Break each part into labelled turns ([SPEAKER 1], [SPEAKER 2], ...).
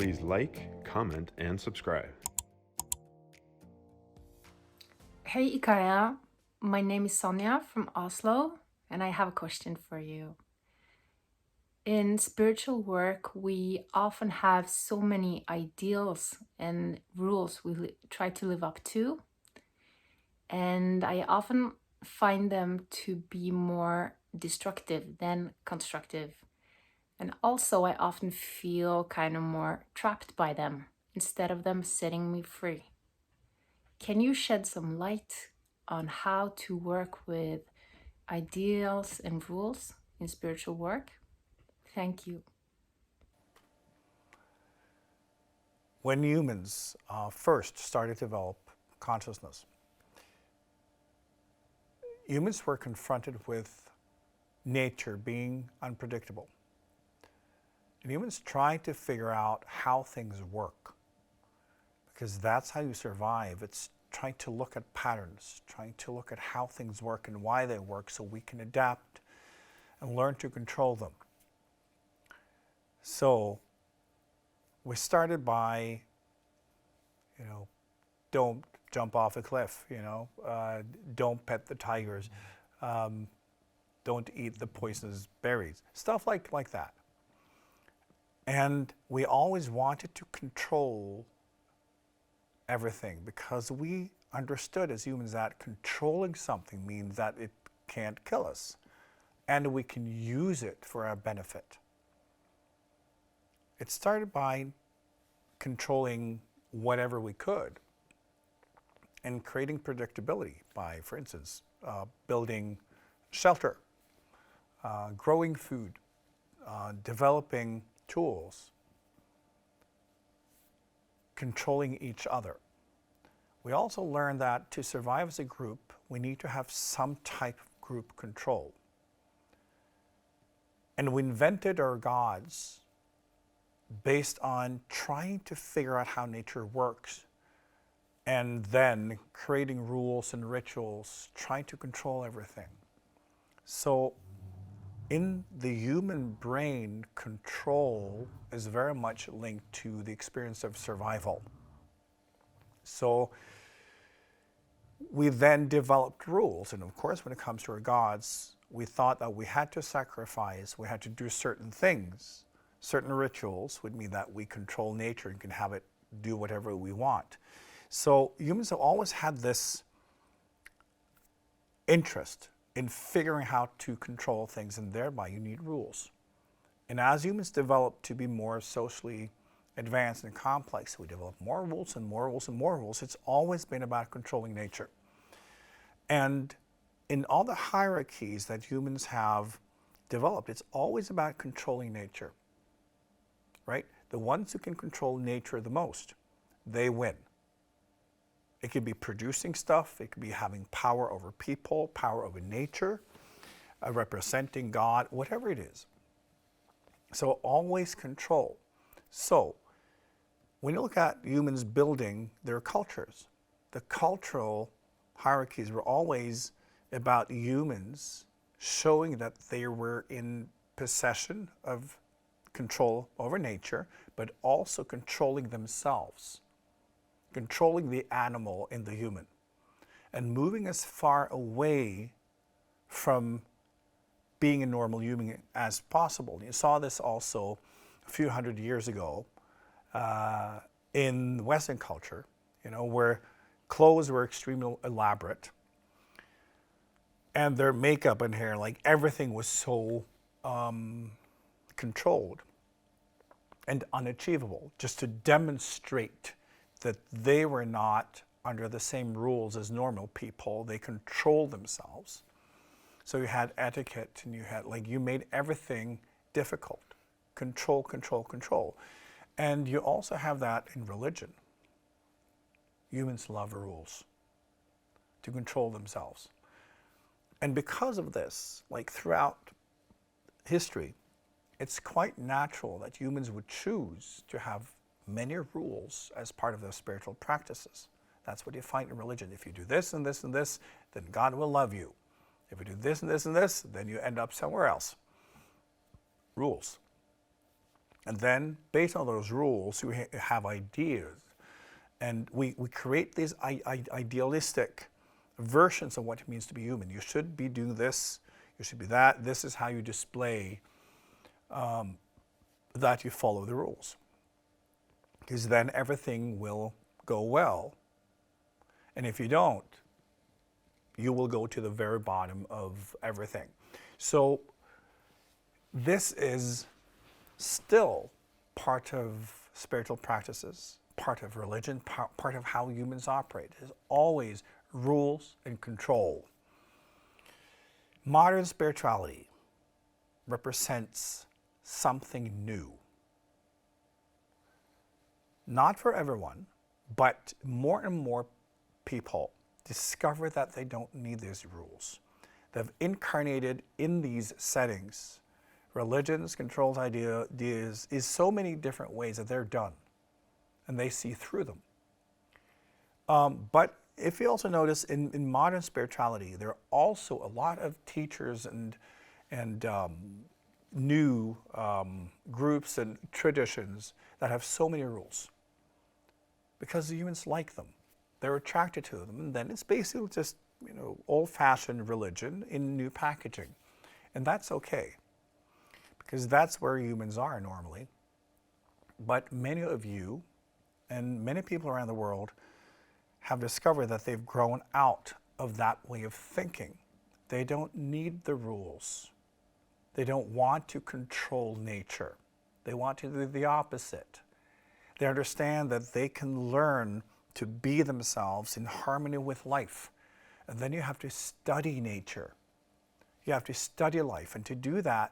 [SPEAKER 1] Please like, comment, and subscribe.
[SPEAKER 2] Hey IKYA, my name is Sonia from Oslo, and I have a question for you. In spiritual work, we often have so many ideals and rules we try to live up to, and I often find them to be more destructive than constructive. And also, I often feel kind of more trapped by them instead of them setting me free. Can you shed some light on how to work with ideals and rules in spiritual work? Thank you.
[SPEAKER 3] When humans first started to develop consciousness, humans were confronted with nature being unpredictable. And humans tried to figure out how things work, because that's how you survive. It's trying to look at patterns, trying to look at how things work and why they work so we can adapt and learn to control them. So we started by, don't jump off a cliff, don't pet the tigers, don't eat the poisonous berries, stuff like that. And we always wanted to control everything because we understood as humans that controlling something means that it can't kill us and we can use it for our benefit. It started by controlling whatever we could and creating predictability by, for instance, building shelter, growing food, developing tools, controlling each other. We also learned that to survive as a group, we need to have some type of group control. And we invented our gods based on trying to figure out how nature works and then creating rules and rituals, trying to control everything. So in the human brain, control is very much linked to the experience of survival. So we then developed rules. And of course, when it comes to our gods, we thought that we had to sacrifice, we had to do certain things. Certain rituals would mean that we control nature and can have it do whatever we want. So humans have always had this interest in figuring how to control things, and thereby you need rules. And as humans develop to be more socially advanced and complex, we develop more rules and more rules and more rules. It's always been about controlling nature. And in all the hierarchies that humans have developed, it's always about controlling nature, right? The ones who can control nature the most, they win. It could be producing stuff, it could be having power over people, power over nature, representing God, whatever it is. So always control. So when you look at humans building their cultures, the cultural hierarchies were always about humans showing that they were in possession of control over nature, but also controlling themselves, controlling the animal in the human, and moving as far away from being a normal human as possible. You saw this also a few hundred years ago in Western culture, where clothes were extremely elaborate, and their makeup and hair, like everything was so controlled and unachievable, just to demonstrate that they were not under the same rules as normal people. They controlled themselves. So you had etiquette, and you made everything difficult. Control, control, control. And you also have that in religion. Humans love rules to control themselves. And because of this, throughout history, it's quite natural that humans would choose to have many rules as part of their spiritual practices. That's what you find in religion. If you do this and this and this, then God will love you. If you do this and this and this, then you end up somewhere else. Rules. And then, based on those rules, we have ideas. And we create these idealistic versions of what it means to be human. You should be doing this, you should be that. This is how you display that you follow the rules. Because then everything will go well. And if you don't, you will go to the very bottom of everything. So this is still part of spiritual practices, part of religion, part of how humans operate. There's always rules and control. Modern spirituality represents something new. Not for everyone, but more and more people discover that they don't need these rules. They've incarnated in these settings. Religions, controls, ideas, is so many different ways that they're done, and they see through them. But if you also notice in modern spirituality, there are also a lot of teachers and new groups and traditions that have so many rules because the humans like them. They're attracted to them, and then it's basically just old-fashioned religion in new packaging, and that's okay because that's where humans are normally. But many of you and many people around the world have discovered that they've grown out of that way of thinking. They don't need the rules. They don't want to control nature. They want to do the opposite. They understand that they can learn to be themselves in harmony with life. And then you have to study nature. You have to study life. And to do that,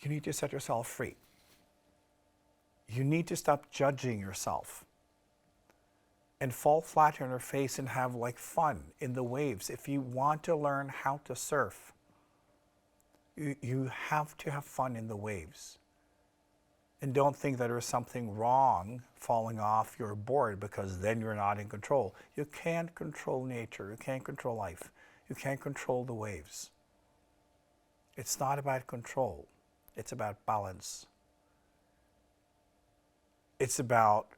[SPEAKER 3] you need to set yourself free. You need to stop judging yourself and fall flat on your face and have fun in the waves. If you want to learn how to surf, you have to have fun in the waves. And don't think that there's something wrong falling off your board because then you're not in control. You can't control nature. You can't control life. You can't control the waves. It's not about control. It's about balance. It's about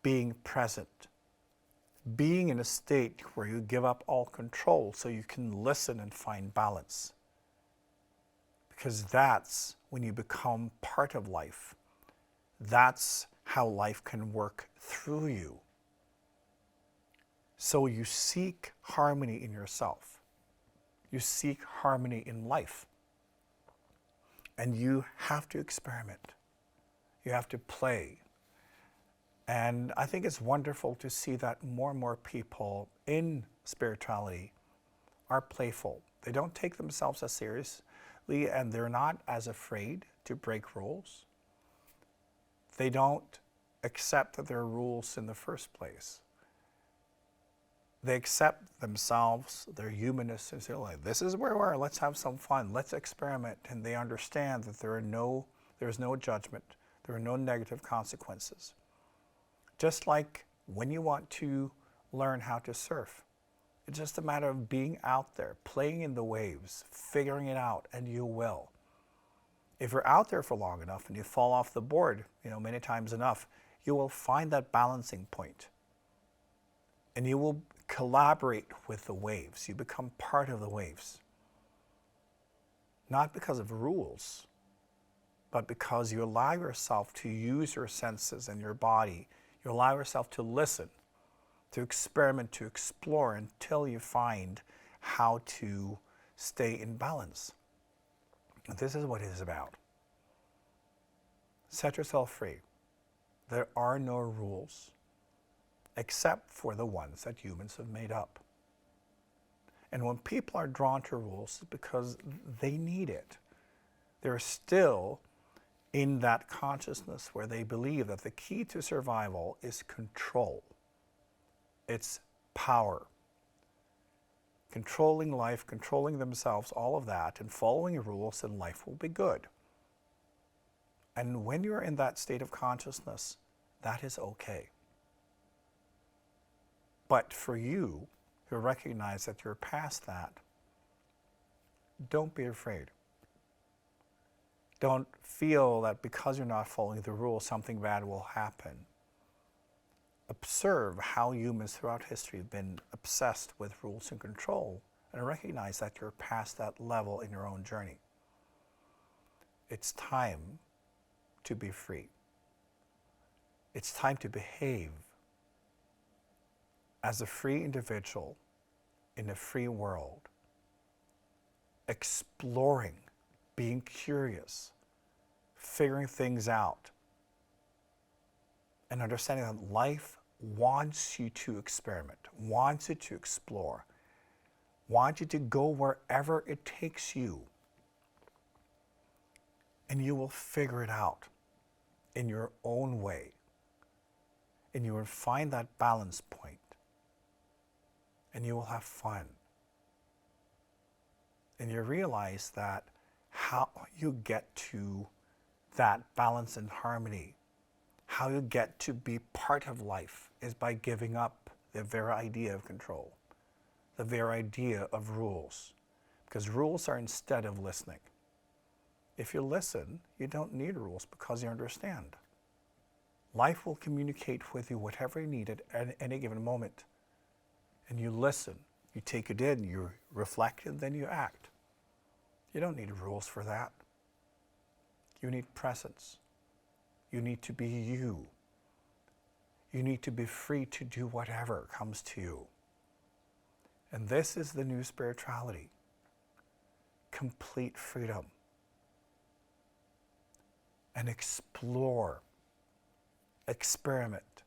[SPEAKER 3] being present. Being in a state where you give up all control so you can listen and find balance. Because that's when you become part of life. That's how life can work through you. So you seek harmony in yourself. You seek harmony in life. And you have to experiment. You have to play. And I think it's wonderful to see that more and more people in spirituality are playful. They don't take themselves as seriously, and they're not as afraid to break rules. They don't accept that there are rules in the first place. They accept themselves, their humanness, and say, this is where we are, let's have some fun, let's experiment. And they understand that there is no judgment, there are no negative consequences. Just like when you want to learn how to surf, it's just a matter of being out there, playing in the waves, figuring it out, and you will. If you're out there for long enough and you fall off the board, many times enough, you will find that balancing point. And you will collaborate with the waves. You become part of the waves. Not because of rules, but because you allow yourself to use your senses and your body. You allow yourself to listen, to experiment, to explore until you find how to stay in balance. And this is what it is about. Set yourself free. There are no rules except for the ones that humans have made up. And when people are drawn to rules, it's because they need it. They're still in that consciousness where they believe that the key to survival is control. It's power. Controlling life, controlling themselves, all of that, and following rules, and life will be good. And when you're in that state of consciousness, that is okay. But for you who recognize that you're past that, don't be afraid. Don't feel that because you're not following the rules, something bad will happen. Observe how humans throughout history have been obsessed with rules and control, and recognize that you're past that level in your own journey. It's time to be free. It's time to behave as a free individual in a free world, exploring, being curious, figuring things out, and understanding that life wants you to experiment, wants you to explore, wants you to go wherever it takes you. And you will figure it out in your own way. And you will find that balance point. And you will have fun. And you realize that how you get to that balance and harmony, how you get to be part of life, is by giving up the very idea of control, the very idea of rules. Because rules are instead of listening. If you listen, you don't need rules because you understand. Life will communicate with you whatever you need at any given moment. And you listen, you take it in, you reflect, and then you act. You don't need rules for that. You need presence. You need to be you. You need to be free to do whatever comes to you. And this is the new spirituality. Complete freedom. And explore, experiment,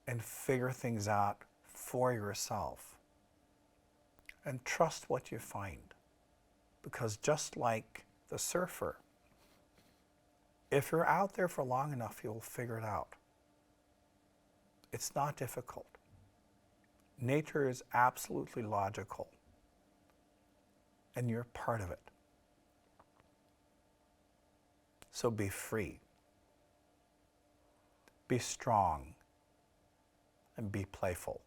[SPEAKER 3] and figure things out for yourself. And trust what you find. Because just like the surfer, if you're out there for long enough, you'll figure it out. It's not difficult. Nature is absolutely logical. And you're part of it. So be free. Be strong. And be playful.